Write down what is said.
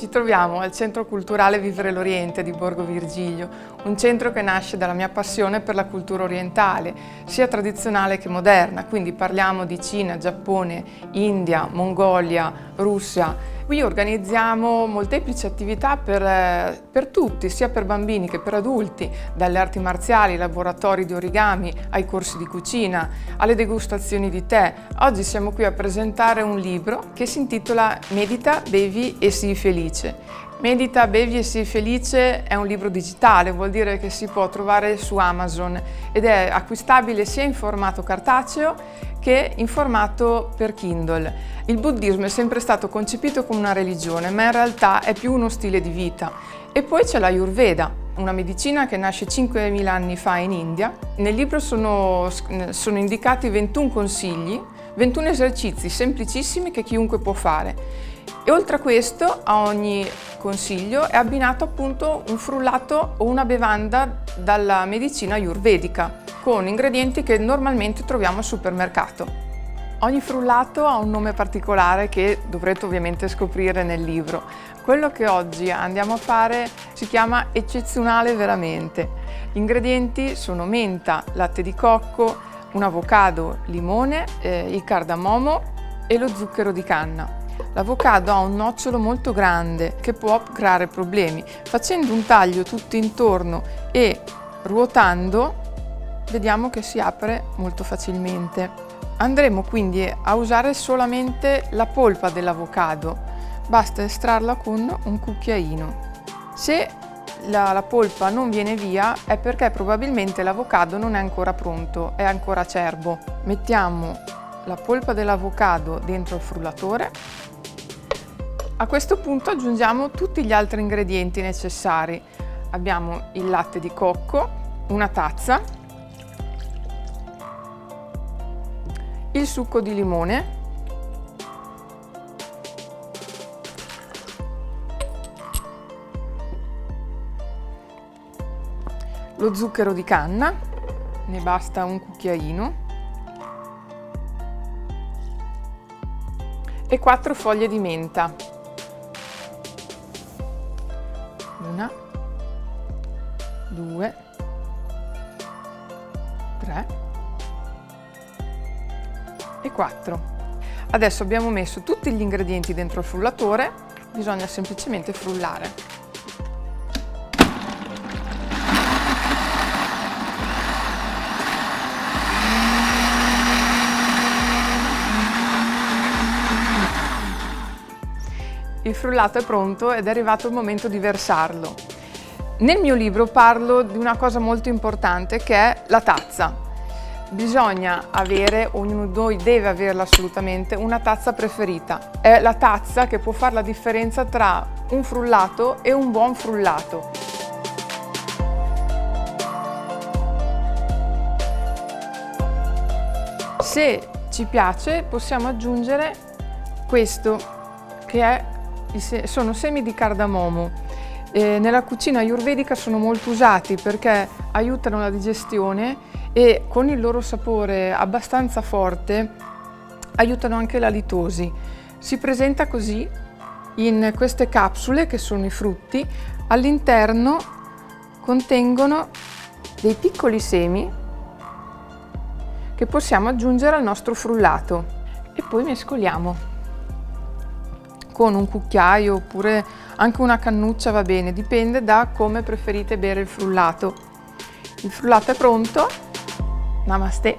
Ci troviamo al Centro Culturale Vivere l'Oriente di Borgo Virgilio, un centro che nasce dalla mia passione per la cultura orientale, sia tradizionale che moderna, quindi parliamo di Cina, Giappone, India, Mongolia, Russia. Qui organizziamo molteplici attività per tutti, sia per bambini che per adulti, dalle arti marziali, ai laboratori di origami, ai corsi di cucina, alle degustazioni di tè. Oggi siamo qui a presentare un libro che si intitola Medita, bevi e sii felice. Medita, bevi e sii felice è un libro digitale, vuol dire che si può trovare su Amazon ed è acquistabile sia in formato cartaceo che in formato per Kindle. Il buddismo è sempre stato concepito come una religione, ma in realtà è più uno stile di vita. E poi c'è l'Ayurveda, una medicina che nasce 5.000 anni fa in India. Nel libro sono indicati 21 consigli, 21 esercizi semplicissimi che chiunque può fare. E oltre a questo, a ogni consiglio è abbinato appunto un frullato o una bevanda dalla medicina ayurvedica, con ingredienti che normalmente troviamo al supermercato. Ogni frullato ha un nome particolare che dovrete ovviamente scoprire nel libro. Quello che oggi andiamo a fare si chiama Eccezionale Veramente. Gli ingredienti sono menta, latte di cocco, un avocado, limone, il cardamomo e lo zucchero di canna. L'avocado ha un nocciolo molto grande che può creare problemi. Facendo un taglio tutto intorno e ruotando, vediamo che si apre molto facilmente. Andremo quindi a usare solamente la polpa dell'avocado, basta estrarla con un cucchiaino. Se la polpa non viene via è perché probabilmente l'avocado non è ancora pronto, è ancora acerbo. Mettiamo la polpa dell'avocado dentro il frullatore. A questo punto aggiungiamo tutti gli altri ingredienti necessari. Abbiamo il latte di cocco, una tazza, il succo di limone, lo zucchero di canna, ne basta un cucchiaino, e 4 foglie di menta. Una, 2, 3 e 4. Adesso abbiamo messo tutti gli ingredienti dentro il frullatore, bisogna semplicemente frullare. Il frullato è pronto ed è arrivato il momento di versarlo. Nel mio libro parlo di una cosa molto importante che è la tazza. Bisogna avere, ognuno di noi deve averla assolutamente, una tazza preferita. È la tazza che può fare la differenza tra un frullato e un buon frullato. Se ci piace possiamo aggiungere questo che sono semi di cardamomo. Nella cucina ayurvedica sono molto usati perché aiutano la digestione e con il loro sapore abbastanza forte aiutano anche la litosi. Si presenta così in queste capsule che sono i frutti, all'interno contengono dei piccoli semi che possiamo aggiungere al nostro frullato e poi mescoliamo con un cucchiaio oppure anche una cannuccia va bene, dipende da come preferite bere il frullato. Il frullato è pronto, namaste!